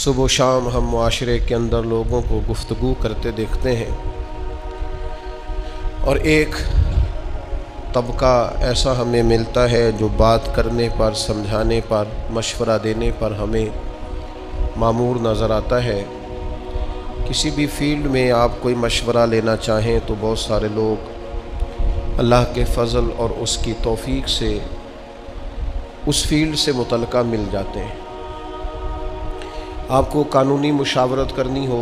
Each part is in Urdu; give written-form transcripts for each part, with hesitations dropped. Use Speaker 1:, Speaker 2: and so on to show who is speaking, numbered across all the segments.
Speaker 1: صبح و شام ہم معاشرے کے اندر لوگوں کو گفتگو کرتے دیکھتے ہیں، اور ایک طبقہ ایسا ہمیں ملتا ہے جو بات کرنے پر، سمجھانے پر، مشورہ دینے پر ہمیں مامور نظر آتا ہے۔ کسی بھی فیلڈ میں آپ کوئی مشورہ لینا چاہیں تو بہت سارے لوگ اللہ کے فضل اور اس کی توفیق سے اس فیلڈ سے متعلقہ مل جاتے ہیں۔ آپ کو قانونی مشاورت کرنی ہو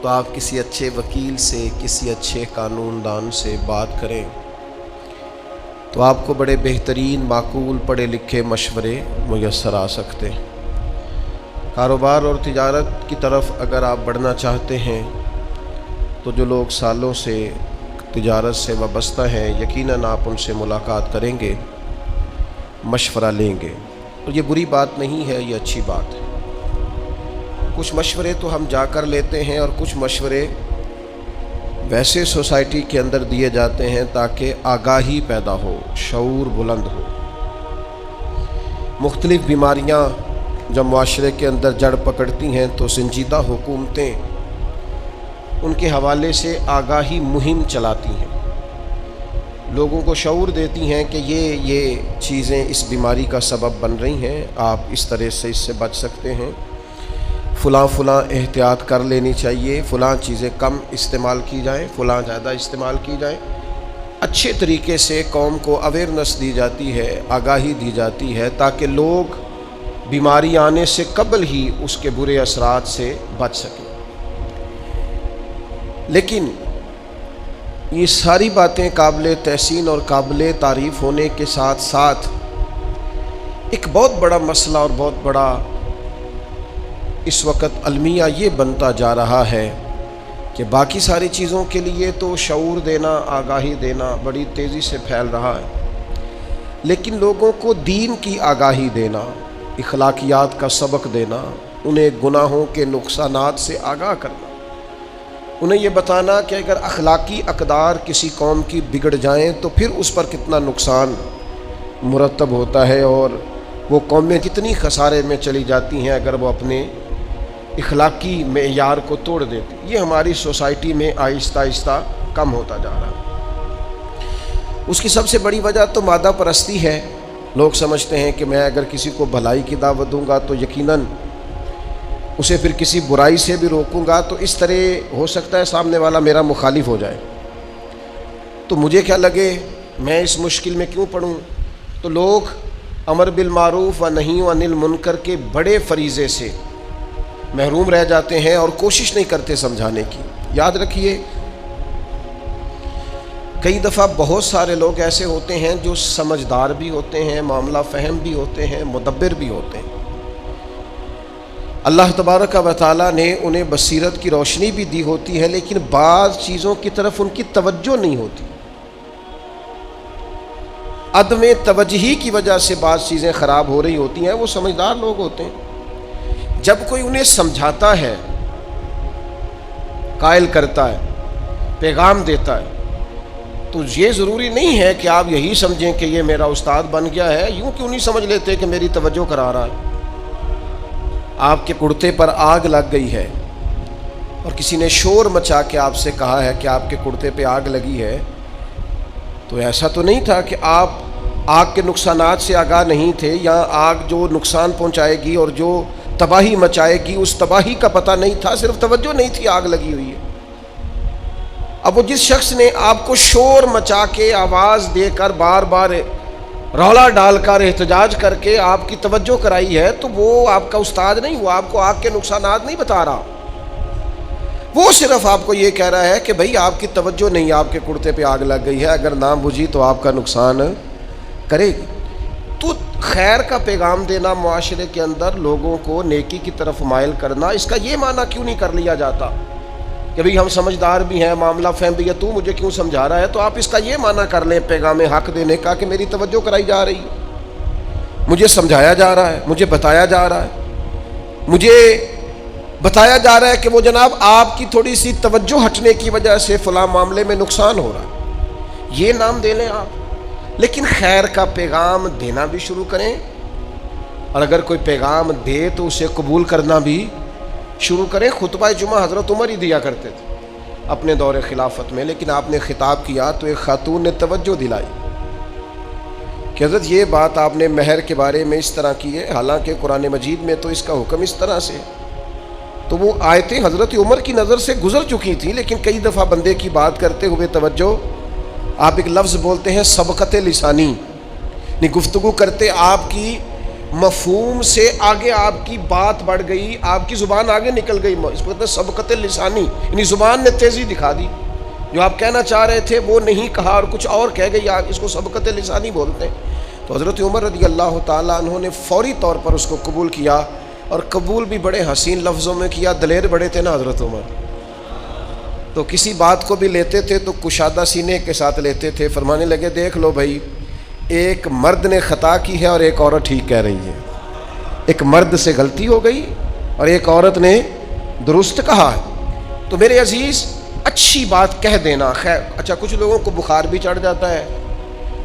Speaker 1: تو آپ کسی اچھے وکیل سے، کسی اچھے قانون دان سے بات کریں تو آپ کو بڑے بہترین، معقول، پڑھے لکھے مشورے میسر آ سکتے ہیں۔ کاروبار اور تجارت کی طرف اگر آپ بڑھنا چاہتے ہیں تو جو لوگ سالوں سے تجارت سے وابستہ ہیں، یقیناً آپ ان سے ملاقات کریں گے، مشورہ لیں گے، اور یہ بری بات نہیں ہے، یہ اچھی بات ہے۔ کچھ مشورے تو ہم جا کر لیتے ہیں اور کچھ مشورے ویسے سوسائٹی کے اندر دیے جاتے ہیں تاکہ آگاہی پیدا ہو، شعور بلند ہو۔ مختلف بیماریاں جب معاشرے کے اندر جڑ پکڑتی ہیں تو سنجیدہ حکومتیں ان کے حوالے سے آگاہی مہم چلاتی ہیں، لوگوں کو شعور دیتی ہیں کہ یہ چیزیں اس بیماری کا سبب بن رہی ہیں، آپ اس طرح سے اس سے بچ سکتے ہیں، فلاں احتیاط کر لینی چاہیے، فلاں چیزیں کم استعمال کی جائیں، فلاں زیادہ استعمال کی جائیں۔ اچھے طریقے سے قوم کو اویئرنس دی جاتی ہے، آگاہی دی جاتی ہے تاکہ لوگ بیماری آنے سے قبل ہی اس کے برے اثرات سے بچ سکیں۔ لیکن یہ ساری باتیں قابل تحسین اور قابل تعریف ہونے کے ساتھ ساتھ ایک بہت بڑا مسئلہ اور بہت بڑا اس وقت المیہ یہ بنتا جا رہا ہے کہ باقی ساری چیزوں کے لیے تو شعور دینا، آگاہی دینا بڑی تیزی سے پھیل رہا ہے، لیکن لوگوں کو دین کی آگاہی دینا، اخلاقیات کا سبق دینا، انہیں گناہوں کے نقصانات سے آگاہ کرنا، انہیں یہ بتانا کہ اگر اخلاقی اقدار کسی قوم کی بگڑ جائیں تو پھر اس پر کتنا نقصان مرتب ہوتا ہے اور وہ قومیں کتنی خسارے میں چلی جاتی ہیں اگر وہ اپنے اخلاقی معیار کو توڑ دیتی۔ یہ ہماری سوسائٹی میں آہستہ آہستہ کم ہوتا جا رہا ہے۔ اس کی سب سے بڑی وجہ تو مادہ پرستی ہے۔ لوگ سمجھتے ہیں کہ میں اگر کسی کو بھلائی کی دعوت دوں گا تو یقیناً اسے پھر کسی برائی سے بھی روکوں گا، تو اس طرح ہو سکتا ہے سامنے والا میرا مخالف ہو جائے، تو مجھے کیا لگے، میں اس مشکل میں کیوں پڑوں۔ تو لوگ امر بالمعروف و نہی عن المنکر کے بڑے فریضے سے محروم رہ جاتے ہیں اور کوشش نہیں کرتے سمجھانے کی۔ یاد رکھیے، کئی دفعہ بہت سارے لوگ ایسے ہوتے ہیں جو سمجھدار بھی ہوتے ہیں، معاملہ فہم بھی ہوتے ہیں، مدبر بھی ہوتے ہیں، اللہ تبارک و تعالیٰ نے انہیں بصیرت کی روشنی بھی دی ہوتی ہے، لیکن بعض چیزوں کی طرف ان کی توجہ نہیں ہوتی۔ عدم توجہی کی وجہ سے بعض چیزیں خراب ہو رہی ہوتی ہیں۔ وہ سمجھدار لوگ ہوتے ہیں، جب کوئی انہیں سمجھاتا ہے، قائل کرتا ہے، پیغام دیتا ہے، تو یہ ضروری نہیں ہے کہ آپ یہی سمجھیں کہ یہ میرا استاد بن گیا ہے، یوں کیوں نہیں سمجھ لیتے کہ میری توجہ کرا رہا ہے۔ آپ کے کرتے پر آگ لگ گئی ہے اور کسی نے شور مچا کے آپ سے کہا ہے کہ آپ کے کرتے پہ آگ لگی ہے، تو ایسا تو نہیں تھا کہ آپ آگ کے نقصانات سے آگاہ نہیں تھے، یا آگ جو نقصان پہنچائے گی اور جو تباہی مچائے گی اس تباہی کا پتہ نہیں تھا، صرف توجہ نہیں تھی، آگ لگی ہوئی ہے۔ اب وہ جس شخص نے آپ کو شور مچا کے، آواز دے کر، بار بار رولا ڈال کر، احتجاج کر کے آپ کی توجہ کرائی ہے، تو وہ آپ کا استاد نہیں، وہ آپ کو آگ کے نقصانات نہیں بتا رہا، وہ صرف آپ کو یہ کہہ رہا ہے کہ بھئی آپ کی توجہ نہیں، آپ کے کرتے پہ آگ لگ گئی ہے، اگر نہ بجھی تو آپ کا نقصان کرے گی۔ تو خیر کا پیغام دینا، معاشرے کے اندر لوگوں کو نیکی کی طرف مائل کرنا، اس کا یہ معنی کیوں نہیں کر لیا جاتا کہ بھئی ہم سمجھدار بھی ہیں، معاملہ فہم بھی ہے، تو مجھے کیوں سمجھا رہا ہے؟ تو آپ اس کا یہ معنی کر لیں پیغام حق دینے کا کہ میری توجہ کرائی جا رہی ہے، مجھے سمجھایا جا رہا ہے، مجھے بتایا جا رہا ہے، مجھے بتایا جا رہا ہے کہ وہ جناب آپ کی تھوڑی سی توجہ ہٹنے کی وجہ سے فلاں معاملے میں نقصان ہو رہا ہے، یہ نام دے لیں آپ۔ لیکن خیر کا پیغام دینا بھی شروع کریں اور اگر کوئی پیغام دے تو اسے قبول کرنا بھی شروع کریں. خطبہ جمعہ حضرت عمر ہی دیا کرتے تھے اپنے دور خلافت میں، لیکن آپ نے خطاب کیا تو ایک خاتون نے توجہ دلائی کہ حضرت یہ بات آپ نے مہر کے بارے میں اس طرح کی ہے، حالانکہ قرآن مجید میں تو اس کا حکم اس طرح سے. تو وہ آیتیں حضرت عمر کی نظر سے گزر چکی تھیں، لیکن کئی دفعہ بندے کی بات کرتے ہوئے توجہ، آپ ایک لفظ بولتے ہیں سبقت لسانی، یعنی گفتگو کرتے آپ کی مفہوم سے آگے آپ کی بات بڑھ گئی، آپ کی زبان آگے نکل گئی، اس کو کہتے ہیں سبقت لسانی، یعنی زبان نے تیزی دکھا دی، جو آپ کہنا چاہ رہے تھے وہ نہیں کہا اور کچھ اور کہہ گئی، آپ اس کو سبقت لسانی بولتے ہیں. تو حضرت عمر رضی اللہ تعالیٰ عنہ نے فوری طور پر اس کو قبول کیا، اور قبول بھی بڑے حسین لفظوں میں کیا. دلیر بڑے تھے نا حضرت عمر، تو کسی بات کو بھی لیتے تھے تو کشادہ سینے کے ساتھ لیتے تھے. فرمانے لگے دیکھ لو بھائی، ایک مرد نے خطا کی ہے اور ایک عورت ٹھیک کہہ رہی ہے، ایک مرد سے غلطی ہو گئی اور ایک عورت نے درست کہا ہے. تو میرے عزیز، اچھی بات کہہ دینا خیر. اچھا، کچھ لوگوں کو بخار بھی چڑھ جاتا ہے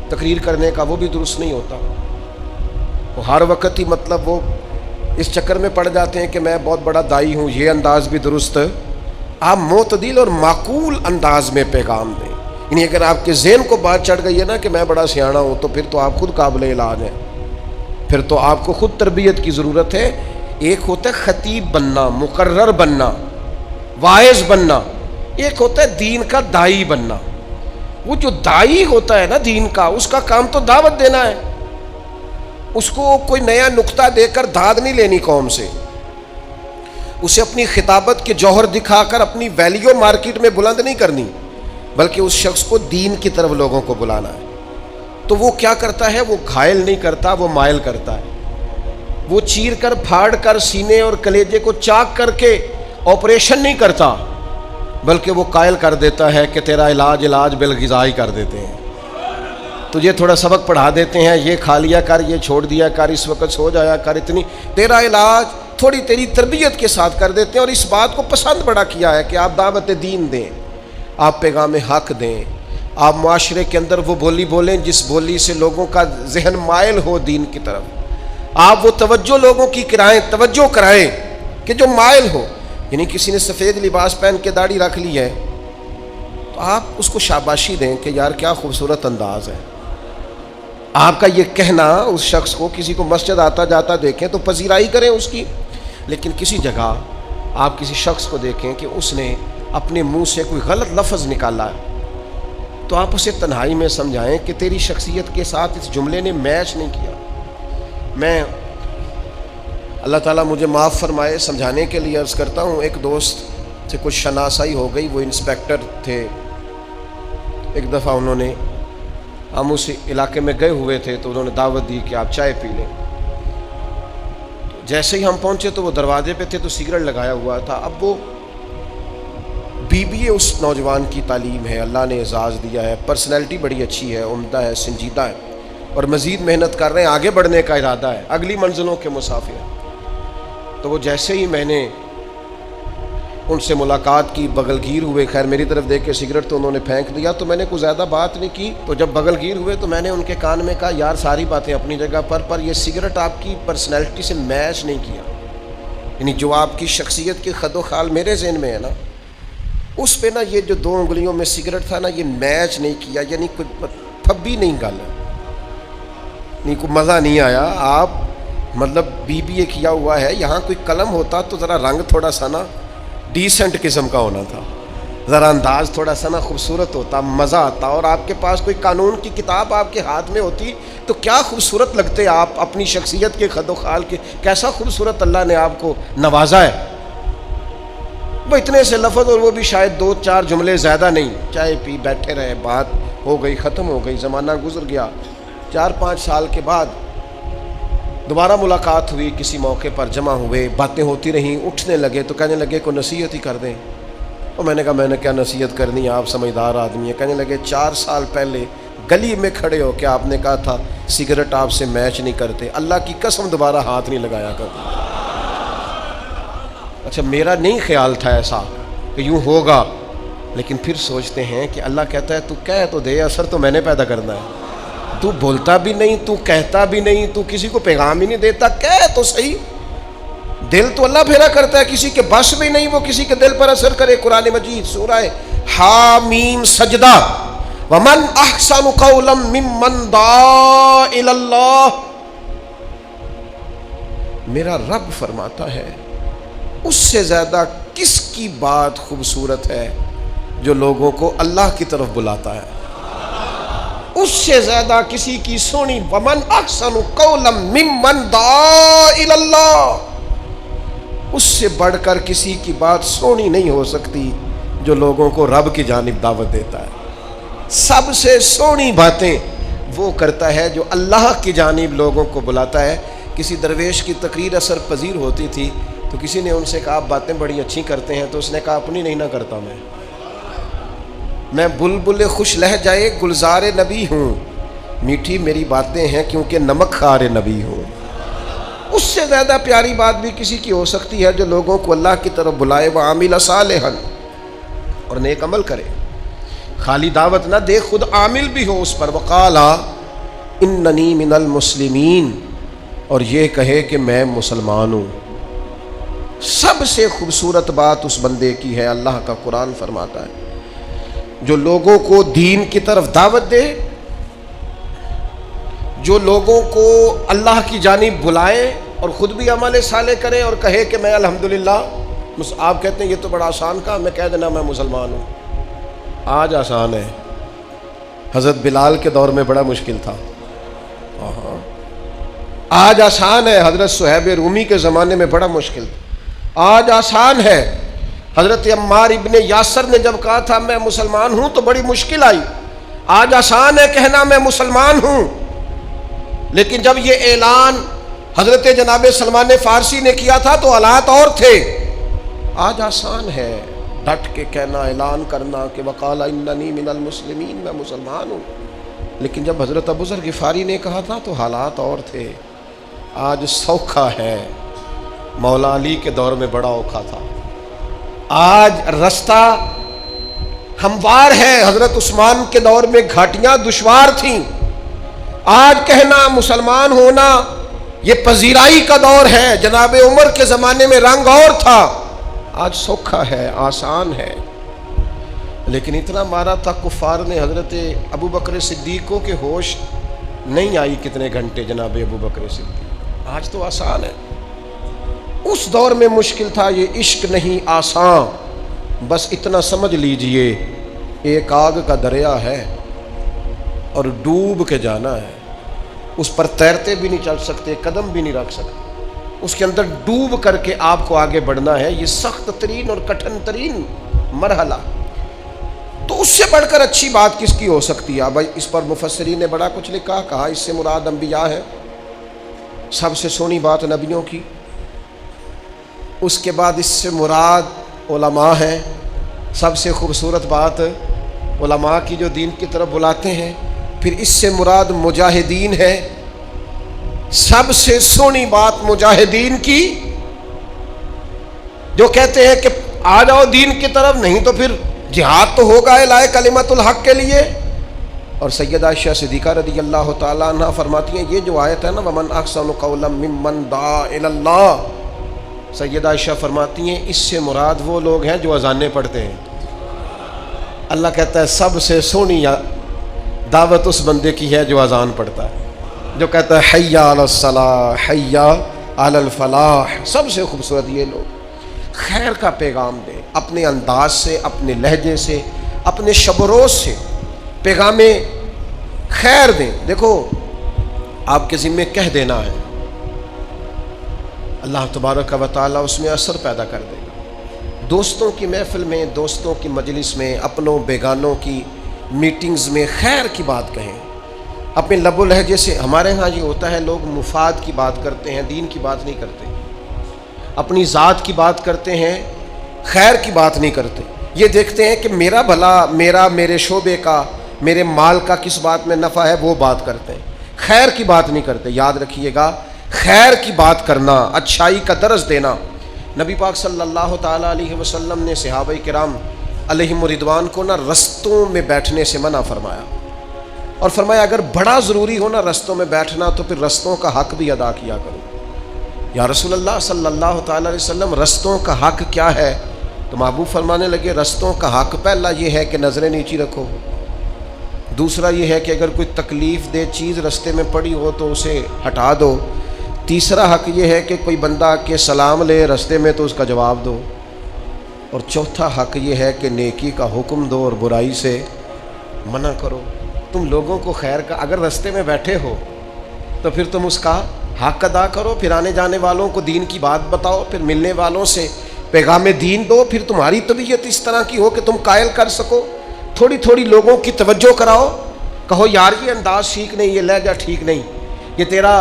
Speaker 1: تقریر کرنے کا، وہ بھی درست نہیں ہوتا. وہ ہر وقت ہی مطلب وہ اس چکر میں پڑ جاتے ہیں کہ میں بہت بڑا دائی ہوں، یہ انداز بھی درست. آپ معتدل اور معقول انداز میں پیغام دیں. یعنی اگر آپ کے ذہن کو بات چڑھ گئی ہے نا کہ میں بڑا سیاںا ہوں، تو پھر تو آپ خود قابل علاج ہیں، پھر تو آپ کو خود تربیت کی ضرورت ہے. ایک ہوتا ہے خطیب بننا، مقرر بننا، واعظ بننا، ایک ہوتا ہے دین کا دائی بننا. وہ جو دائی ہوتا ہے نا دین کا، اس کا کام تو دعوت دینا ہے. اس کو کوئی نیا نقطہ دے کر داد نہیں لینی قوم سے، اسے اپنی خطابت کے جوہر دکھا کر اپنی ویلیو مارکیٹ میں بلند نہیں کرنی، بلکہ اس شخص کو دین کی طرف لوگوں کو بلانا ہے. تو وہ کیا کرتا ہے؟ وہ گھائل نہیں کرتا، وہ مائل کرتا ہے. وہ چیر کر پھاڑ کر سینے اور کلیجے کو چاک کر کے آپریشن نہیں کرتا، بلکہ وہ قائل کر دیتا ہے کہ تیرا علاج بالغذائی کر دیتے ہیں، تجھے تھوڑا سبق پڑھا دیتے ہیں، یہ کھا لیا کر، یہ چھوڑ دیا کر، اس وقت سو جایا کر، اتنی تیرا علاج تھوڑی تیری تربیت کے ساتھ کر دیتے ہیں. اور اس بات کو پسند بڑا کیا ہے کہ آپ دعوت دین دیں، آپ پیغام حق دیں، آپ معاشرے کے اندر وہ بولی بولیں جس بولی سے لوگوں کا ذہن مائل ہو دین کی طرف. آپ وہ توجہ لوگوں کی توجہ کرائیں کہ جو مائل ہو. یعنی کسی نے سفید لباس پہن کے داڑھی رکھ لی ہے تو آپ اس کو شاباشی دیں کہ یار کیا خوبصورت انداز ہے. آپ کا یہ کہنا اس شخص کو، کسی کو مسجد آتا جاتا دیکھیں تو پذیرائی کریں اس کی. لیکن کسی جگہ آپ کسی شخص کو دیکھیں کہ اس نے اپنے منہ سے کوئی غلط لفظ نکالا ہے تو آپ اسے تنہائی میں سمجھائیں کہ تیری شخصیت کے ساتھ اس جملے نے میچ نہیں کیا. میں اللہ تعالیٰ مجھے معاف فرمائے سمجھانے کے لیے عرض کرتا ہوں، ایک دوست سے کچھ شناسائی ہو گئی، وہ انسپیکٹر تھے. ایک دفعہ انہوں نے، ہم اس علاقے میں گئے ہوئے تھے تو انہوں نے دعوت دی کہ آپ چائے پی لیں. جیسے ہی ہم پہنچے تو وہ دروازے پہ تھے تو سگریٹ لگایا ہوا تھا. اب وہ BBA اس نوجوان کی تعلیم ہے، اللہ نے اعزاز دیا ہے، پرسنالٹی بڑی اچھی ہے، عمدہ ہے، سنجیدہ ہے، اور مزید محنت کر رہے ہیں، آگے بڑھنے کا ارادہ ہے، اگلی منزلوں کے مسافر ہیں. تو وہ جیسے ہی میں نے ان سے ملاقات کی، بغل گیر ہوئے، خیر میری طرف دیکھ کے سگریٹ تو انہوں نے پھینک دیا، تو میں نے کوئی زیادہ بات نہیں کی. تو جب بغل گیر ہوئے تو میں نے ان کے کان میں کہا یار ساری باتیں اپنی جگہ پر یہ سگریٹ آپ کی پرسنالٹی سے میچ نہیں کیا. یعنی جو آپ کی شخصیت کی خد و خال میرے ذہن میں ہے نا، اس پہ نا یہ جو 2 انگلیوں میں سگریٹ تھا نا، یہ میچ نہیں کیا. یعنی کوئی پھبی نہیں گل ہے، نہیں کوئی مزہ نہیں آیا. آپ مطلب BBA کیا ہوا ہے، یہاں کوئی قلم ہوتا تو ذرا رنگ تھوڑا سا نا ڈیسنٹ قسم کا ہونا تھا، ذرا انداز تھوڑا سا نا خوبصورت ہوتا، مزہ آتا. اور آپ کے پاس کوئی قانون کی کتاب آپ کے ہاتھ میں ہوتی تو کیا خوبصورت لگتے آپ اپنی شخصیت کے خد و خال کے. کیسا خوبصورت اللہ نے آپ کو نوازا ہے. وہ اتنے سے لفظ، اور وہ بھی شاید 2-4 جملے، زیادہ نہیں. چائے پی بیٹھے رہے، بات ہو گئی، ختم ہو گئی، زمانہ گزر گیا. 4-5 سال کے بعد دوبارہ ملاقات ہوئی، کسی موقع پر جمع ہوئے، باتیں ہوتی رہیں. اٹھنے لگے تو کہنے لگے کوئی نصیحت ہی کر دیں. اور میں نے کہا میں نے کیا نصیحت کرنی ہے، آپ سمجھدار آدمی ہیں. کہنے لگے 4 سال پہلے گلی میں کھڑے ہو کے آپ نے کہا تھا سگریٹ آپ سے میچ نہیں کرتے، اللہ کی قسم دوبارہ ہاتھ نہیں لگایا کرتے. اچھا میرا نہیں خیال تھا ایسا کہ یوں ہوگا، لیکن پھر سوچتے ہیں کہ اللہ کہتا ہے تو کہہ تو دے، اثر تو میں نے پیدا کرنا ہے. تو بولتا بھی نہیں، تو کہتا بھی نہیں، تو کسی کو پیغام ہی نہیں دیتا، کہہ تو صحیح۔ دل تو اللہ پھیرا کرتا ہے، کسی کے بس بھی نہیں وہ کسی کے دل پر اثر کرے۔ قرآن مجید سورہ حامیم سجدہ، ومن احسن قولا ممن دعا الی اللہ، میرا رب فرماتا ہے اس سے زیادہ کس کی بات خوبصورت ہے جو لوگوں کو اللہ کی طرف بلاتا ہے، اس سے زیادہ کسی کی سونی، ومن احسن قولا ممن دعا الی اللہ، اس سے بڑھ کر کسی کی بات سونی نہیں ہو سکتی جو لوگوں کو رب کی جانب دعوت دیتا ہے۔ سب سے سونی باتیں وہ کرتا ہے جو اللہ کی جانب لوگوں کو بلاتا ہے۔ کسی درویش کی تقریر اثر پذیر ہوتی تھی تو کسی نے ان سے کہا آپ باتیں بڑی اچھی کرتے ہیں، تو اس نے کہا اپنی نہیں نہ کرتا میں بلبل خوش لہجہ گلزار نبی ہوں، میٹھی میری باتیں ہیں کیونکہ نمک خار نبی ہوں۔ اس سے زیادہ پیاری بات بھی کسی کی ہو سکتی ہے جو لوگوں کو اللہ کی طرف بلائے، وعامل صالحا، اور نیک عمل کرے، خالی دعوت نہ دے، خود عامل بھی ہو اس پر۔ وقالا اننی من المسلمین، اور یہ کہے کہ میں مسلمان ہوں۔ سب سے خوبصورت بات اس بندے کی ہے، اللہ کا قرآن فرماتا ہے جو لوگوں کو دین کی طرف دعوت دے، جو لوگوں کو اللہ کی جانب بلائے اور خود بھی عمل صالح کرے اور کہے کہ میں الحمدللہ، آپ کہتے ہیں یہ تو بڑا آسان کام ہے کہہ دینا میں مسلمان ہوں۔ آج آسان ہے، حضرت بلال کے دور میں بڑا مشکل تھا۔ آج آسان ہے، حضرت صہیب رومی کے زمانے میں بڑا مشکل تھا۔ آج آسان ہے، حضرت عمار ابن یاسر نے جب کہا تھا میں مسلمان ہوں تو بڑی مشکل آئی۔ آج آسان ہے کہنا میں مسلمان ہوں، لیکن جب یہ اعلان حضرت جناب سلمان فارسی نے کیا تھا تو حالات اور تھے۔ آج آسان ہے ڈٹ کے کہنا، اعلان کرنا کہ وقال اننی من المسلمین، میں مسلمان ہوں، لیکن جب حضرت ابو ذر غفاری نے کہا تھا تو حالات اور تھے۔ آج سوکھا ہے، مولا علی کے دور میں بڑا اوکھا تھا۔ آج رستہ ہموار ہے، حضرت عثمان کے دور میں گھاٹیاں دشوار تھیں۔ آج کہنا مسلمان ہونا یہ پذیرائی کا دور ہے، جناب عمر کے زمانے میں رنگ اور تھا، آج سوکھا ہے، آسان ہے۔ لیکن اتنا مارا تھا کفار نے حضرت ابو بکر صدیق کے ہوش نہیں آئی کتنے گھنٹے جناب ابو بکر صدیق۔ آج تو آسان ہے، اس دور میں مشکل تھا۔ یہ عشق نہیں آسان، بس اتنا سمجھ لیجئے ایک آگ کا دریا ہے اور ڈوب کے جانا ہے، اس پر تیرتے بھی نہیں چل سکتے، قدم بھی نہیں رکھ سکتے، اس کے اندر ڈوب کر کے آپ کو آگے بڑھنا ہے۔ یہ سخت ترین اور کٹھن ترین مرحلہ، تو اس سے بڑھ کر اچھی بات کس کی ہو سکتی ہے؟ بھائی اس پر مفسرین نے بڑا کچھ لکھا، کہا اس سے مراد انبیاء ہے، سب سے سونی بات نبیوں کی۔ اس کے بعد اس سے مراد علماء ہیں، سب سے خوبصورت بات علماء کی جو دین کی طرف بلاتے ہیں۔ پھر اس سے مراد مجاہدین ہے، سب سے سونی بات مجاہدین کی، جو کہتے ہیں کہ آ جاؤ دین کی طرف، نہیں تو پھر جہاد تو ہوگا اعلاء کلمت الحق کے لیے۔ اور سیدہ عائشہ صدیقہ رضی اللہ تعالیٰ عنہ فرماتی ہیں یہ جو آیت ہے نا وَمَنْ أَحْسَنُ قَوْلًا مِّمَّنْ دَعَا إِلَى اللَّهِ، سیدہ عائشہ فرماتی ہیں اس سے مراد وہ لوگ ہیں جو اذانیں پڑھتے ہیں۔ اللہ کہتا ہے سب سے سونی دعوت اس بندے کی ہے جو اذان پڑھتا ہے، جو کہتا ہے حی علی الصلاۃ حی علی الفلاح۔ سب سے خوبصورت یہ لوگ خیر کا پیغام دیں، اپنے انداز سے، اپنے لہجے سے، اپنے شب و روز سے پیغام خیر دیں۔ دیکھو آپ کے ذمے کہہ دینا ہے، اللہ تبارک و تعالیٰ اس میں اثر پیدا کر دے گا۔ دوستوں کی محفل میں، دوستوں کی مجلس میں، اپنوں بیگانوں کی میٹنگز میں خیر کی بات کہیں، اپنے لب و لہجے سے۔ ہمارے ہاں یہ ہوتا ہے لوگ مفاد کی بات کرتے ہیں، دین کی بات نہیں کرتے، اپنی ذات کی بات کرتے ہیں، خیر کی بات نہیں کرتے۔ یہ دیکھتے ہیں کہ میرا بھلا، میرے شعبے کا، میرے مال کا کس بات میں نفع ہے وہ بات کرتے ہیں، خیر کی بات نہیں کرتے۔ یاد رکھیے گا خیر کی بات کرنا، اچھائی کا درس دینا۔ نبی پاک صلی اللہ تعالیٰ علیہ وسلم نے صحابہ کرام علیہم رضوان کو نہ رستوں میں بیٹھنے سے منع فرمایا، اور فرمایا اگر بڑا ضروری ہو نا رستوں میں بیٹھنا تو پھر رستوں کا حق بھی ادا کیا کرو۔ یا رسول اللہ صلی اللہ تعالیٰ علیہ وسلم رستوں کا حق کیا ہے؟ تو محبوب فرمانے لگے رستوں کا حق پہلا یہ ہے کہ نظریں نیچی رکھو، دوسرا یہ ہے کہ اگر کوئی تکلیف دہ چیز رستے میں پڑی ہو تو اسے ہٹا دو، تیسرا حق یہ ہے کہ کوئی بندہ کے سلام لے رستے میں تو اس کا جواب دو، اور چوتھا حق یہ ہے کہ نیکی کا حکم دو اور برائی سے منع کرو۔ تم لوگوں کو خیر کا، اگر رستے میں بیٹھے ہو تو پھر تم اس کا حق ادا کرو، پھر آنے جانے والوں کو دین کی بات بتاؤ، پھر ملنے والوں سے پیغام دین دو، پھر تمہاری طبیعت اس طرح کی ہو کہ تم قائل کر سکو، تھوڑی تھوڑی لوگوں کی توجہ کراؤ، کہو یار یہ انداز ٹھیک نہیں، یہ لہجہ ٹھیک نہیں، یہ تیرا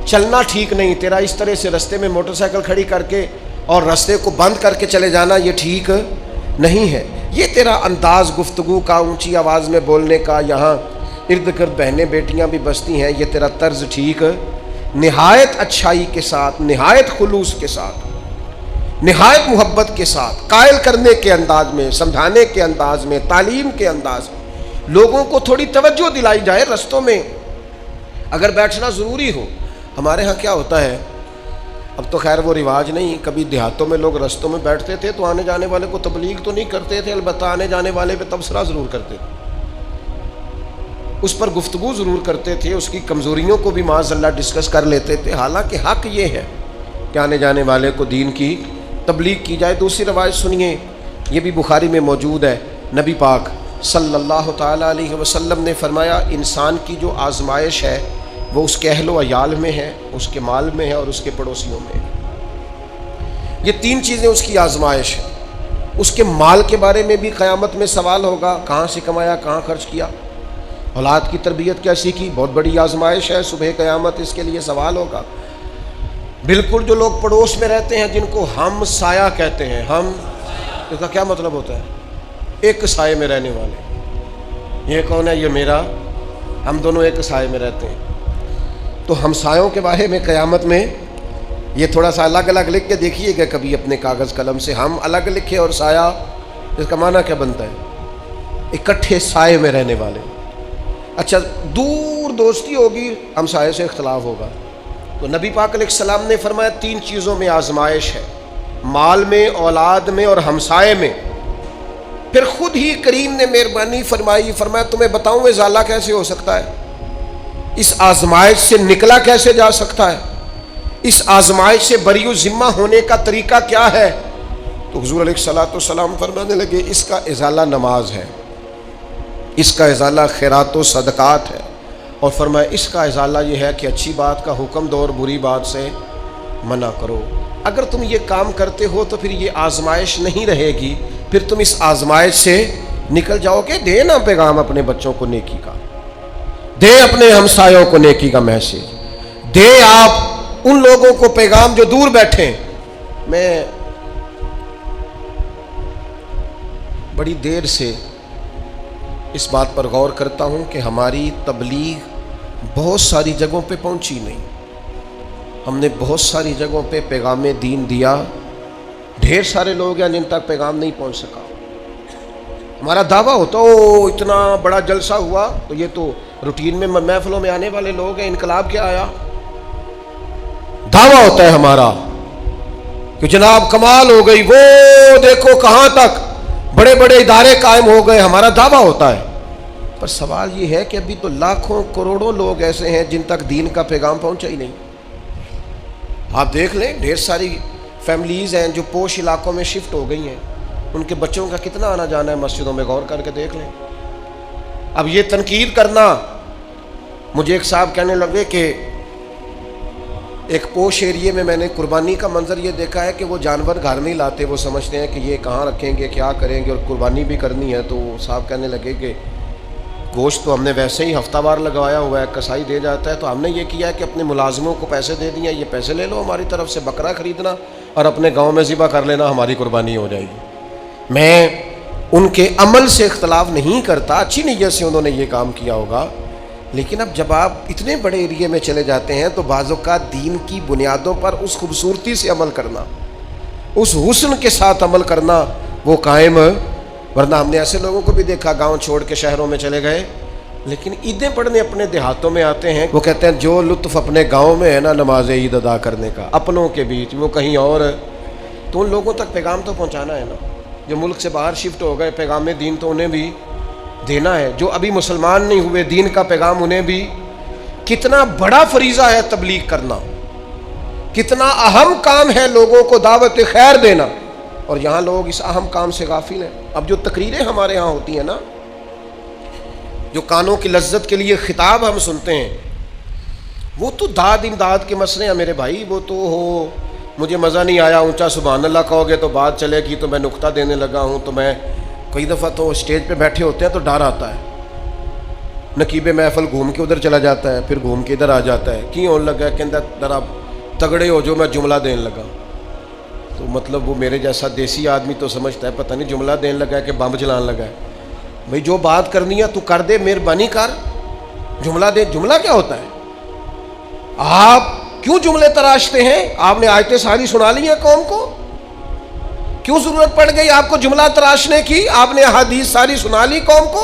Speaker 1: چلنا ٹھیک نہیں، تیرا اس طرح سے رستے میں موٹر سائیکل کھڑی کر کے اور رستے کو بند کر کے چلے جانا یہ ٹھیک نہیں ہے، یہ تیرا انداز گفتگو کا، اونچی آواز میں بولنے کا، یہاں ارد گرد بہنیں بیٹیاں بھی بستی ہیں، یہ تیرا طرز ٹھیک نہایت اچھائی کے ساتھ، نہایت خلوص کے ساتھ، نہایت محبت کے ساتھ، قائل کرنے کے انداز میں، سمجھانے کے انداز میں، تعلیم کے انداز میں لوگوں کو تھوڑی توجہ دلائی جائے۔ رستوں میں اگر بیٹھنا ضروری ہو، ہمارے ہاں کیا ہوتا ہے، اب تو خیر وہ رواج نہیں، کبھی دیہاتوں میں لوگ رستوں میں بیٹھتے تھے تو آنے جانے والے کو تبلیغ تو نہیں کرتے تھے، البتہ آنے جانے والے پہ تبصرہ ضرور کرتے تھے، اس پر گفتگو ضرور کرتے تھے، اس کی کمزوریوں کو بھی معاذ اللہ ڈسکس کر لیتے تھے، حالانکہ حق یہ ہے کہ آنے جانے والے کو دین کی تبلیغ کی جائے۔ دوسری روایت سنیے، یہ بھی بخاری میں موجود ہے، نبی پاک صلی اللہ تعالیٰ علیہ وسلم نے فرمایا انسان کی جو آزمائش ہے وہ اس کے اہل و عیال میں ہے، اس کے مال میں ہے اور اس کے پڑوسیوں میں ہے، یہ تین چیزیں اس کی آزمائش ہے۔ اس کے مال کے بارے میں بھی قیامت میں سوال ہوگا، کہاں سے کمایا، کہاں خرچ کیا، اولاد کی تربیت کیسی کی، بہت بڑی آزمائش ہے، صبح قیامت اس کے لیے سوال ہوگا۔ بالکل جو لوگ پڑوس میں رہتے ہیں جن کو ہم سایہ کہتے ہیں، ہم اس کا کیا مطلب ہوتا ہے؟ ایک سائے میں رہنے والے، یہ کون ہے؟ یہ میرا، ہم دونوں ایک سائے میں رہتے ہیں، تو ہمسایوں کے بارے میں قیامت میں یہ تھوڑا سا الگ الگ لکھ کے دیکھیے گا کبھی اپنے کاغذ قلم سے، ہم الگ لکھے اور سایہ، اس کا معنی کیا بنتا ہے؟ اکٹھے سائے میں رہنے والے۔ اچھا دور دوستی ہوگی، ہمسائے سے اختلاف ہوگا، تو نبی پاک علیہ السلام نے فرمایا تین چیزوں میں آزمائش ہے، مال میں، اولاد میں اور ہمسائے میں۔ پھر خود ہی کریم نے مہربانی فرمائی، فرمایا تمہیں بتاؤں ازالہ کیسے ہو سکتا ہے، اس آزمائش سے نکلا کیسے جا سکتا ہے، اس آزمائش سے بری و ذمہ ہونے کا طریقہ کیا ہے؟ تو حضور علیہ السلام فرمانے لگے اس کا ازالہ نماز ہے، اس کا ازالہ خیرات و صدقات ہے، اور فرمایا اس کا ازالہ یہ ہے کہ اچھی بات کا حکم دو اور بری بات سے منع کرو۔ اگر تم یہ کام کرتے ہو تو پھر یہ آزمائش نہیں رہے گی، پھر تم اس آزمائش سے نکل جاؤ گے۔ دے نا پیغام اپنے بچوں کو نیکی کا، دے اپنے ہمسایوں کو نیکی کا میسج، دے آپ ان لوگوں کو پیغام جو دور بیٹھے۔ میں بڑی دیر سے اس بات پر غور کرتا ہوں کہ ہماری تبلیغ بہت ساری جگہوں پہ پہنچی نہیں، ہم نے بہت ساری جگہوں پہ پیغام دین دیا، ڈھیر سارے لوگ ہیں جن تک پیغام نہیں پہنچ سکا۔ ہمارا دعویٰ ہوتا او اتنا بڑا جلسہ ہوا، تو یہ تو روٹین میں محفلوں میں آنے والے لوگ ہیں، انقلاب کیا آیا؟ دعویٰ ہوتا ہے ہمارا کہ جناب کمال ہو گئی، وہ دیکھو کہاں تک بڑے بڑے ادارے قائم ہو گئے، ہمارا دعویٰ ہوتا ہے۔ پر سوال یہ ہے کہ ابھی تو لاکھوں کروڑوں لوگ ایسے ہیں جن تک دین کا پیغام پہنچا ہی نہیں۔ آپ دیکھ لیں ڈھیر ساری فیملیز ہیں جو پوش علاقوں میں شفٹ ہو گئی ہیں، ان کے بچوں کا کتنا آنا جانا ہے مسجدوں میں، غور کر کے دیکھ لیں۔ اب یہ تنقید کرنا، مجھے ایک صاحب کہنے لگے کہ ایک پوش ایریے میں نے قربانی کا منظر یہ دیکھا ہے کہ وہ جانور گھر نہیں لاتے، وہ سمجھتے ہیں کہ یہ کہاں رکھیں گے، کیا کریں گے، اور قربانی بھی کرنی ہے۔ تو صاحب کہنے لگے کہ گوشت تو ہم نے ویسے ہی ہفتہ وار لگوایا ہوا ہے، کسائی دے جاتا ہے، تو ہم نے یہ کیا ہے کہ اپنے ملازموں کو پیسے دے دیے، یہ پیسے لے لو ہماری طرف سے، بکرا خریدنا اور اپنے گاؤں میں ذبح کر لینا، ہماری قربانی ہو جائے گی۔ میں ان کے عمل سے اختلاف نہیں کرتا، اچھی نیت سے انہوں نے یہ کام کیا ہوگا، لیکن اب جب آپ اتنے بڑے ایریے میں چلے جاتے ہیں تو بعض اوقات دین کی بنیادوں پر اس خوبصورتی سے عمل کرنا، اس حسن کے ساتھ عمل کرنا وہ قائم، ورنہ ہم نے ایسے لوگوں کو بھی دیکھا گاؤں چھوڑ کے شہروں میں چلے گئے لیکن عیدیں پڑھنے اپنے دیہاتوں میں آتے ہیں، وہ کہتے ہیں جو لطف اپنے گاؤں میں ہے نا نماز عید ادا کرنے کا، اپنوں کے بیچ وہ کہیں اور ہے۔ تو ان لوگوں تک پیغام تو پہنچانا ہے نا، جو ملک سے باہر شفٹ ہو گئے، پیغام دین تو انہیں بھی دینا ہے۔ جو ابھی مسلمان نہیں ہوئے، دین کا پیغام انہیں بھی، کتنا بڑا فریضہ ہے تبلیغ کرنا، کتنا اہم کام ہے لوگوں کو دعوت خیر دینا، اور یہاں لوگ اس اہم کام سے غافل ہیں۔ اب جو تقریریں ہمارے ہاں ہوتی ہیں نا، جو کانوں کی لذت کے لیے خطاب ہم سنتے ہیں، وہ تو داد امداد کے مسئلے ہیں میرے بھائی، وہ تو ہو مجھے مزہ نہیں آیا اونچا سبحان اللہ کہو گے تو بات چلے گی، تو میں نقطہ دینے لگا ہوں، تو میں کئی دفعہ تو اسٹیج پہ بیٹھے ہوتے ہیں تو ڈر آتا ہے، نقیب محفل گھوم کے ادھر چلا جاتا ہے، پھر گھوم کے ادھر آ جاتا ہے، کیوں ہونے لگا کہ ذرا تگڑے ہو جو میں جملہ دینے لگا، تو مطلب وہ میرے جیسا دیسی آدمی تو سمجھتا ہے پتہ نہیں جملہ دینے لگا ہے کہ بم چلانے لگا ہے۔ بھئی جو بات کرنی ہے تو کر دے، مہربانی کر، جملہ دے۔ جملہ کیا ہوتا ہے؟ آپ کیوں جملے تراشتے ہیں؟ آپ نے آیتیں ساری سنا لی ہیں قوم کو، کیوں ضرورت پڑ گئی آپ کو جملہ تراشنے کی؟ آپ نے احادیث ساری سنا لی قوم کو،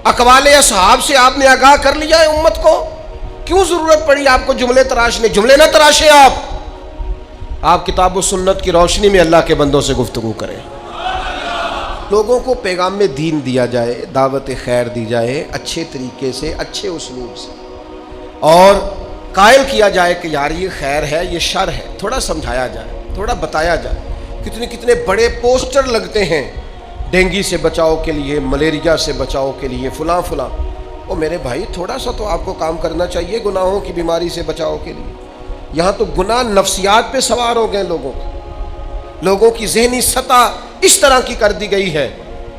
Speaker 1: اقوال اصحاب سے آپ نے آگاہ کر لیا ہے امت کو، کیوں ضرورت پڑی آپ کو جملے تراشنے؟ جملے نہ تراشیں، آپ کتاب و سنت کی روشنی میں اللہ کے بندوں سے گفتگو کریں، لوگوں کو پیغام دین دیا جائے، دعوت خیر دی جائے اچھے طریقے سے، اچھے اسلوب سے، اور قائل کیا جائے کہ یار یہ خیر ہے یہ شر ہے، تھوڑا سمجھایا جائے، تھوڑا بتایا جائے۔ کتنے بڑے پوسٹر لگتے ہیں ڈینگی سے بچاؤ کے لیے، ملیریا سے بچاؤ کے لیے، فلاں فلاں۔ او میرے بھائی تھوڑا سا تو آپ کو کام کرنا چاہیے گناہوں کی بیماری سے بچاؤ کے لیے۔ یہاں تو گناہ نفسیات پہ سوار ہو گئے، لوگوں کی ذہنی سطح اس طرح کی کر دی گئی ہے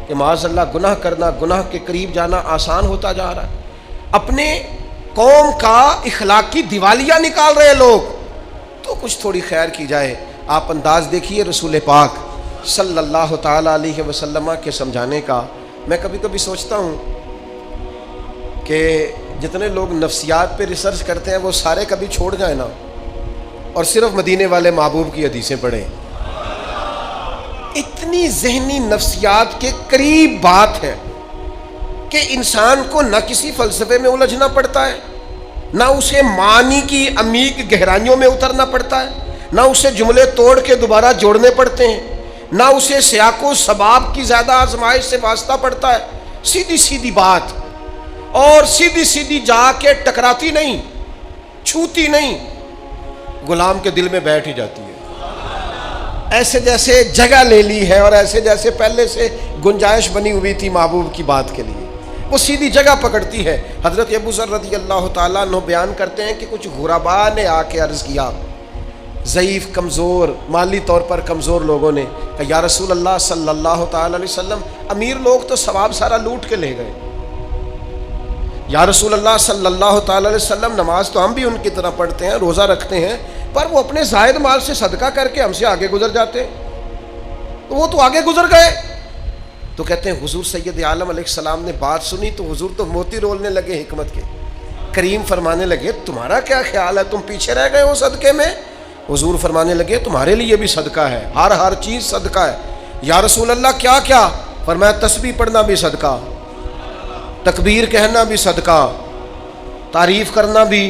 Speaker 1: کہ معاذ اللہ گناہ کرنا، گناہ کے قریب جانا آسان ہوتا جا رہا ہے۔ اپنے قوم کا اخلاقی دیوالیہ نکال رہے لوگ، تو کچھ تھوڑی خیر کی جائے۔ آپ انداز دیکھیے رسول پاک صلی اللہ تعالی علیہ وسلم کے سمجھانے کا۔ میں کبھی کبھی سوچتا ہوں کہ جتنے لوگ نفسیات پہ ریسرچ کرتے ہیں وہ سارے کبھی چھوڑ جائیں نا، اور صرف مدینے والے محبوب کی حدیثیں پڑھیں۔ اتنی ذہنی نفسیات کے قریب بات ہے کہ انسان کو نہ کسی فلسفے میں الجھنا پڑتا ہے، نہ اسے معنی کی عمیق گہرائیوں میں اترنا پڑتا ہے، نہ اسے جملے توڑ کے دوبارہ جوڑنے پڑتے ہیں، نہ اسے سیاق و سباب کی زیادہ آزمائش سے واسطہ پڑتا ہے۔ سیدھی سیدھی بات، اور سیدھی سیدھی جا کے ٹکراتی نہیں، چھوتی نہیں، غلام کے دل میں بیٹھ ہی جاتی ہے، ایسے جیسے جگہ لے لی ہے، اور ایسے جیسے پہلے سے گنجائش بنی ہوئی تھی محبوب کی بات کے لیے، وہ سیدھی جگہ پکڑتی ہے۔ حضرت ابو ذر رضی اللہ تعالیٰ عنہ بیان کرتے ہیں کہ کچھ غرباء نے آ کے عرض کیا، ضعیف کمزور مالی طور پر کمزور لوگوں نے کہ یا رسول اللہ صلی اللہ تعالیٰ علیہ وسلم، امیر لوگ تو ثواب سارا لوٹ کے لے گئے، یا رسول اللہ صلی اللہ تعالیٰ علیہ وسلم نماز تو ہم بھی ان کی طرح پڑھتے ہیں، روزہ رکھتے ہیں، پر وہ اپنے زائد مال سے صدقہ کر کے ہم سے آگے گزر جاتے، تو وہ تو آگے گزر گئے۔ تو کہتے ہیں حضور سید عالم علیہ السلام نے بات سنی تو حضور تو موتی رولنے لگے حکمت کے، کریم فرمانے لگے تمہارا کیا خیال ہے، تم پیچھے رہ گئے ہو صدقے میں؟ حضور فرمانے لگے تمہارے لیے بھی صدقہ ہے، ہر چیز صدقہ ہے۔ یا رسول اللہ کیا کیا؟ فرمایا تسبیح پڑھنا بھی صدقہ، تکبیر کہنا بھی صدقہ، تعریف کرنا بھی،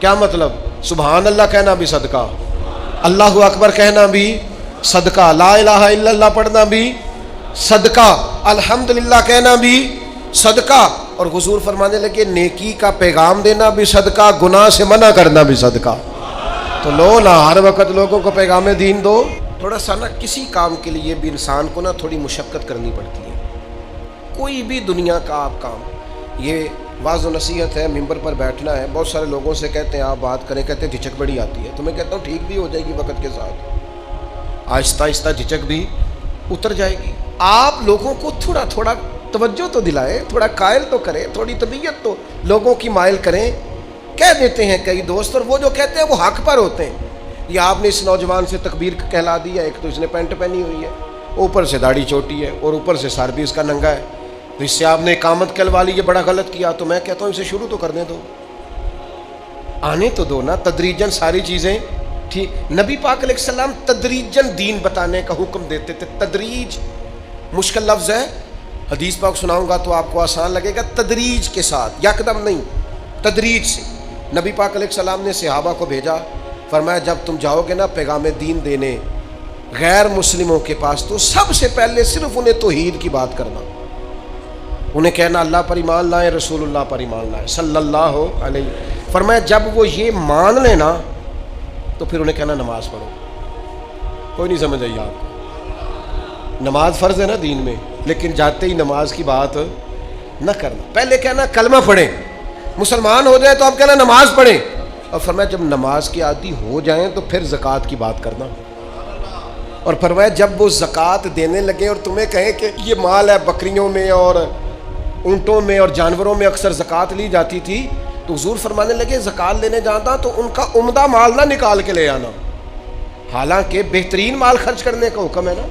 Speaker 1: کیا مطلب؟ سبحان اللہ کہنا بھی صدقہ، اللہ اکبر کہنا بھی صدقہ، لا الہ الا اللہ پڑھنا بھی صدقہ، الحمدللہ کہنا بھی صدقہ۔ اور حضور فرمانے لگے نیکی کا پیغام دینا بھی صدقہ، گناہ سے منع کرنا بھی صدقہ۔ تو لو نہ ہر وقت لوگوں کو پیغام دین دو، تھوڑا سا نا کسی کام کے لیے بھی انسان کو نا تھوڑی مشقت کرنی پڑتی ہے، کوئی بھی دنیا کا آپ کام۔ یہ واعظ و نصیحت ہے، ممبر پر بیٹھنا ہے، بہت سارے لوگوں سے کہتے ہیں آپ بات کریں، کہتے ہیں جھجک بڑی آتی ہے، تو میں کہتا ہوں ٹھیک بھی ہو جائے گی وقت کے ساتھ، آہستہ آہستہ جھجک بھی اتر جائے گی۔ آپ لوگوں کو تھوڑا تھوڑا توجہ تو دلائیں، تھوڑا قائل تو کریں، تھوڑی طبیعت تو لوگوں کی مائل کریں۔ کہہ دیتے ہیں کئی دوست، اور وہ جو کہتے ہیں وہ حق پر ہوتے ہیں، یہ آپ نے اس نوجوان سے تکبیر کہلا دیا، ایک تو اس نے پینٹ پہنی ہوئی ہے، اوپر سے داڑھی چھوٹی ہے، اور اوپر سے سر بھی اس کا ننگا ہے، تو اس سے آپ نے اقامت کہلوا لی، یہ بڑا غلط کیا۔ تو میں کہتا ہوں اسے شروع تو کرنے دو، آنے تو دو نا، تدریجاً ساری چیزیں ٹھیک۔ نبی پاک علیہ السلام تدریجاً دین بتانے کا حکم دیتے تھے، تدریج مشکل لفظ ہے حدیث پاک سناؤں گا تو آپ کو آسان لگے گا، تدریج کے ساتھ، یکدم نہیں، تدریج سے۔ نبی پاک علیہ السلام نے صحابہ کو بھیجا، فرمایا جب تم جاؤ گے نا پیغام دین دینے غیر مسلموں کے پاس، تو سب سے پہلے صرف انہیں توحید کی بات کرنا، انہیں کہنا اللہ پر ایمان لائیں، رسول اللہ پر ایمان لائیں صلی اللہ علیہ۔ فرمایا جب وہ یہ مان لینا تو پھر انہیں کہنا نماز پڑھو۔ کوئی نہیں سمجھ آئی آپ کو؟ نماز فرض ہے نا دین میں، لیکن جاتے ہی نماز کی بات نہ کرنا، پہلے کہنا کلمہ پڑھیں، مسلمان ہو جائے تو آپ کہنا نماز پڑھیں، اور فرمایا جب نماز کی عادی ہو جائیں تو پھر زکوٰۃ کی بات کرنا، اور فرمایا جب وہ زکوٰۃ دینے لگے اور تمہیں کہیں کہ یہ مال ہے، بکریوں میں اور اونٹوں میں اور جانوروں میں اکثر زکوٰۃ لی جاتی تھی، تو حضور فرمانے لگے زکوٰۃ لینے جانا تو ان کا عمدہ مال نہ نکال کے لے آنا، حالانکہ بہترین مال خرچ کرنے کا حکم ہے نا۔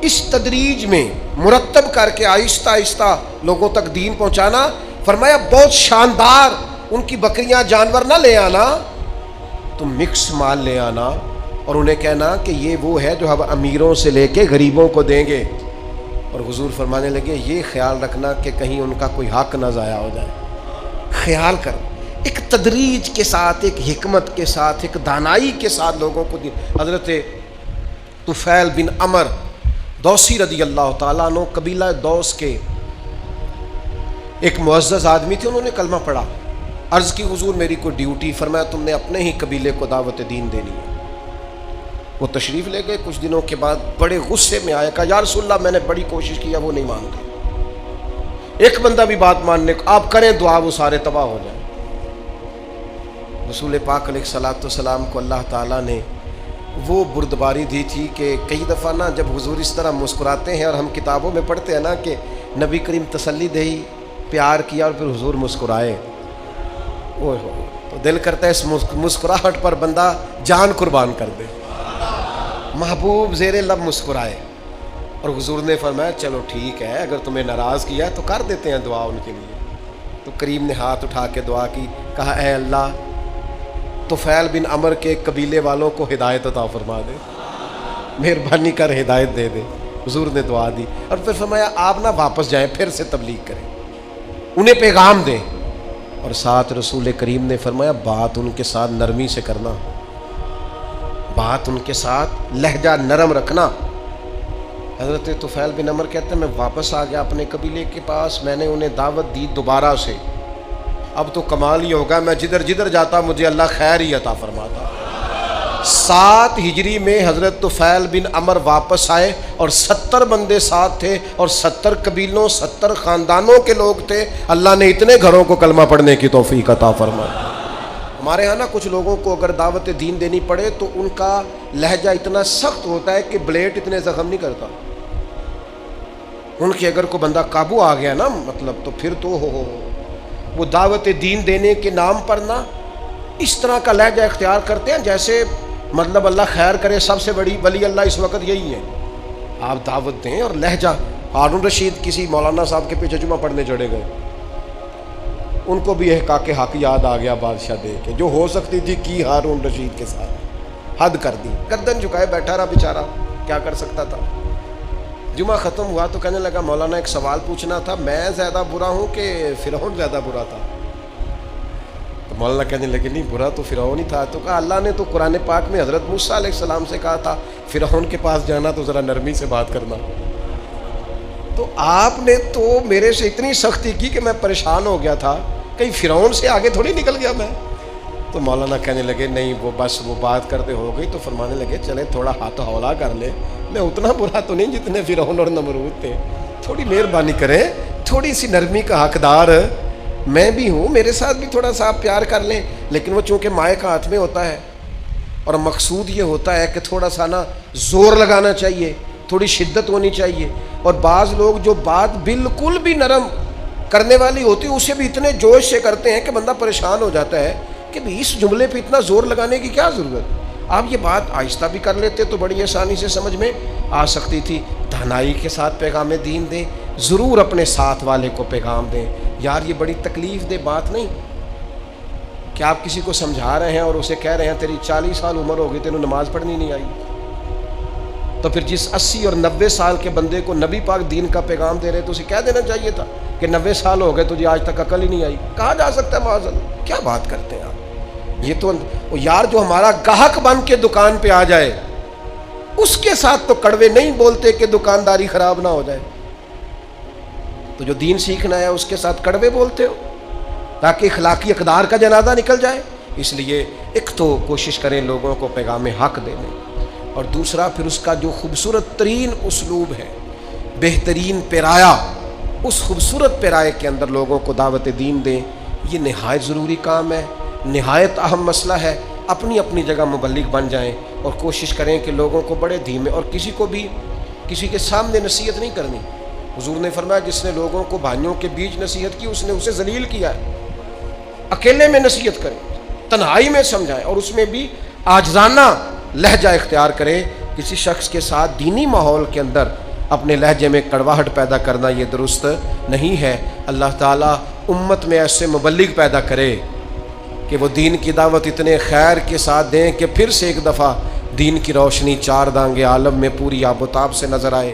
Speaker 1: اس تدریج میں مرتب کر کے آہستہ آہستہ لوگوں تک دین پہنچانا۔ فرمایا بہت شاندار، ان کی بکریاں جانور نہ لے آنا، تم مکس مال لے آنا، اور انہیں کہنا کہ یہ وہ ہے جو ہم امیروں سے لے کے غریبوں کو دیں گے، اور حضور فرمانے لگے یہ خیال رکھنا کہ کہیں ان کا کوئی حق نہ ضائع ہو جائے، خیال کر۔ ایک تدریج کے ساتھ، ایک حکمت کے ساتھ، ایک دانائی کے ساتھ لوگوں کو حضرت طفیل بن عمر دوسی رضی اللہ تعالیٰ عنہ، قبیلہ دوس کے ایک معزز آدمی تھے، انہوں نے کلمہ پڑھا، عرض کی حضور میری کوئی ڈیوٹی؟ فرمایا تم نے اپنے ہی قبیلے کو دعوت دین دینی ہے۔ وہ تشریف لے گئے، کچھ دنوں کے بعد بڑے غصے میں آیا، کہا یا رسول اللہ میں نے بڑی کوشش کیا، وہ نہیں مانتے، ایک بندہ بھی بات ماننے کو، آپ کریں دعا وہ سارے تباہ ہو جائیں۔ رسول پاک علیہ الصلوۃ والسلام کو اللہ تعالیٰ نے وہ بردباری دی تھی کہ کئی دفعہ نا جب حضور اس طرح مسکراتے ہیں، اور ہم کتابوں میں پڑھتے ہیں نا کہ نبی کریم تسلی دہی، پیار کیا اور پھر حضور مسکرائے، تو دل کرتا ہے اس مسکراہٹ پر بندہ جان قربان کر دے، محبوب زیر لب مسکرائے، اور حضور نے فرمایا چلو ٹھیک ہے، اگر تمہیں ناراض کیا تو کر دیتے ہیں دعا ان کے لیے۔ تو کریم نے ہاتھ اٹھا کے دعا کی، کہا اے اللہ طفیل بن عمر کے قبیلے والوں کو ہدایت عطا فرما دے، مہربانی کر ہدایت دے دے۔ حضور نے دعا دی، اور پھر فرمایا آپ نہ واپس جائیں، پھر سے تبلیغ کریں، انہیں پیغام دیں، اور ساتھ رسول کریم نے فرمایا بات ان کے ساتھ نرمی سے کرنا، بات ان کے ساتھ لہجہ نرم رکھنا۔ حضرت طفیل بن عمر کہتے ہیں میں واپس آ گیا اپنے قبیلے کے پاس، میں نے انہیں دعوت دی دوبارہ سے، اب تو کمال ہی ہوگا، میں جدھر جدھر جاتا مجھے اللہ خیر ہی عطا فرماتا۔ 7 ہجری میں حضرت طفیل بن عمر واپس آئے، اور 70 بندے ساتھ تھے، اور 70 قبیلوں 70 خاندانوں کے لوگ تھے۔ اللہ نے اتنے گھروں کو کلمہ پڑھنے کی توفیق عطا فرمائی۔ ہمارے ہاں نا کچھ لوگوں کو اگر دعوت دین دینی پڑے تو ان کا لہجہ اتنا سخت ہوتا ہے کہ بلیڈ اتنے زخم نہیں کرتا، ان کے اگر کوئی بندہ قابو آ گیا نا مطلب، تو پھر تو وہ دعوت دین دینے کے نام پر نا اس طرح کا لہجہ اختیار کرتے ہیں جیسے مطلب اللہ خیر کرے سب سے بڑی ولی اللہ اس وقت یہی ہے، آپ دعوت دیں اور لہجہ۔ ہارون رشید کسی مولانا صاحب کے پیچھے جمعہ پڑھنے چڑھے گئے، ان کو بھی احقاق حق یاد آ گیا بادشاہ دے کے، جو ہو سکتی تھی کی ہارون رشید کے ساتھ، حد کر دی، گردن جھکائے بیٹھا رہا بیچارہ، کیا کر سکتا تھا۔ جمعہ ختم ہوا تو کہنے لگا مولانا ایک سوال پوچھنا تھا، میں زیادہ برا ہوں کہ فرعون زیادہ برا تھا؟ تو مولانا کہنے لگے نہیں برا تو فرعون ہی تھا۔ تو کہا اللہ نے تو قرآن پاک میں حضرت موسیٰ علیہ السلام سے کہا تھا فرعون کے پاس جانا تو ذرا نرمی سے بات کرنا، تو آپ نے تو میرے سے اتنی سختی کی کہ میں پریشان ہو گیا تھا، کہیں فرعون سے آگے تھوڑی نکل گیا میں۔ تو مولانا کہنے لگے نہیں وہ بس وہ بات کرتے ہو گئی، تو فرمانے لگے چلے تھوڑا ہاتھ ہولا کر لے، میں اتنا برا تو نہیں جتنے فرعون اور نمرود تھے، تھوڑی مہربانی کریں، تھوڑی سی نرمی کا حقدار میں بھی ہوں، میرے ساتھ بھی تھوڑا سا آپ پیار کر لیں۔ لیکن وہ چونکہ مائع کا ہاتھ میں ہوتا ہے، اور مقصود یہ ہوتا ہے کہ تھوڑا سا نا زور لگانا چاہیے، تھوڑی شدت ہونی چاہیے، اور بعض لوگ جو بات بالکل بھی نرم کرنے والی ہوتی اسے بھی اتنے جوش سے کرتے ہیں کہ بندہ پریشان ہو جاتا ہے کہ اس جملے پہ اتنا زور لگانے کی کیا ضرورت، آپ یہ بات آہستہ بھی کر لیتے تو بڑی آسانی سے سمجھ میں آ سکتی تھی۔ دانائی کے ساتھ پیغام دین دیں، ضرور اپنے ساتھ والے کو پیغام دیں۔ یار یہ بڑی تکلیف دہ بات نہیں کہ آپ کسی کو سمجھا رہے ہیں اور اسے کہہ رہے ہیں تیری 40 سال عمر ہوگی تینوں نماز پڑھنی نہیں آئی، تو پھر جس 80 اور 90 سال کے بندے کو نبی پاک دین کا پیغام دے رہے تو اسے کہہ دینا چاہیے تھا کہ 90 سال ہو گئے تجھے آج تک عقل ہی نہیں آئی. کہا جا سکتا ہے معاذ اللہ. کیا بات کرتے ہیں آپ. یہ تو یار جو ہمارا گاہک بن کے دکان پہ آ جائے اس کے ساتھ تو کڑوے نہیں بولتے کہ دکانداری خراب نہ ہو جائے. تو جو دین سیکھنا ہے اس کے ساتھ کڑوے بولتے ہو تاکہ اخلاقی اقدار کا جنازہ نکل جائے. اس لیے ایک تو کوشش کریں لوگوں کو پیغام حق دینے، اور دوسرا پھر اس کا جو خوبصورت ترین اسلوب ہے، بہترین پیرایا، اس خوبصورت پیرائے کے اندر لوگوں کو دعوت دین دیں. یہ نہایت ضروری کام ہے، نہایت اہم مسئلہ ہے. اپنی اپنی جگہ مبلغ بن جائیں اور کوشش کریں کہ لوگوں کو بڑے دھیمے، اور کسی کو بھی کسی کے سامنے نصیحت نہیں کرنی. حضور نے فرمایا جس نے لوگوں کو بھائیوں کے بیچ نصیحت کی اس نے اسے ذلیل کیا ہے. اکیلے میں نصیحت کریں، تنہائی میں سمجھائیں، اور اس میں بھی عاجزانہ لہجہ اختیار کریں. کسی شخص کے ساتھ دینی ماحول کے اندر اپنے لہجے میں کڑواہٹ پیدا کرنا یہ درست نہیں ہے. اللہ تعالیٰ امت میں ایسے مبلغ پیدا کرے کہ وہ دین کی دعوت اتنے خیر کے ساتھ دیں کہ پھر سے ایک دفعہ دین کی روشنی چار دانگے عالم میں پوری آب و تاب سے نظر آئے.